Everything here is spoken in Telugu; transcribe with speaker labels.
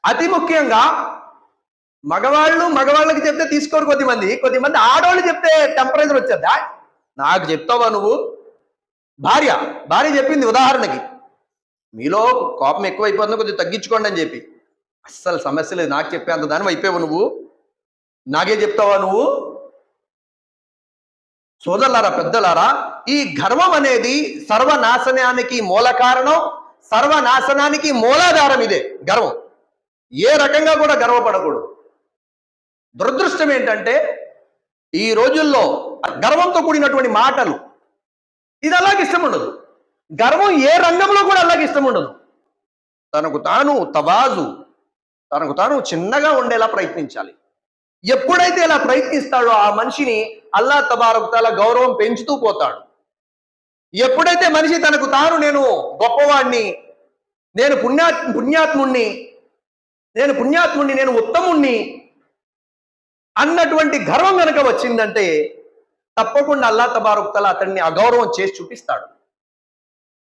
Speaker 1: అతి ముఖ్యంగా మగవాళ్ళకి చెప్తే తీసుకోరు కొద్దిమంది ఆడవాళ్ళు చెప్తే టెంపరేచర్ వచ్చేద్దా. నాకు చెప్తావా నువ్వు? భార్య చెప్పింది ఉదాహరణకి, మీలో కోపం ఎక్కువైపోతుంది, కొద్దిగా తగ్గించుకోండి అని చెప్పి. అస్సలు సమస్య లేదు, నాకు చెప్పేంత దాని అయిపోయావు నువ్వు, నాకే చెప్తావా నువ్వు? సోదరులారా, పెద్దలారా, ఈ గర్వం అనేది సర్వనాశనానికి మూల కారణం, సర్వనాశనానికి మూలాధారం ఇదే గర్వం. ఏ రకంగా కూడా గర్వపడకూడదు. దురదృష్టం ఏంటంటే ఈ రోజుల్లో గర్వంతో కూడినటువంటి మాటలు, ఇది అలాగే ఇష్టం ఉండదు. గర్వం ఏ రంగంలో కూడా అలాగే ఇష్టం ఉండదు. తనకు తాను చిన్నగా ఉండేలా ప్రయత్నించాలి. ఎప్పుడైతే ఇలా ప్రయత్నిస్తాడో ఆ మనిషిని అల్లా తబారక్ తఆలా గౌరవం పెంచుతూ పోతాడు. ఎప్పుడైతే మనిషి తనకు తాను నేను గొప్పవాణ్ణి, నేను పుణ్యాత్ముణ్ణి, నేను ఉత్తముణ్ణి అన్నటువంటి గర్వం కనుక వచ్చిందంటే తప్పకుండా అల్లా తబారక్ తఆలా అతన్ని అగౌరవం చేసి చూపిస్తాడు.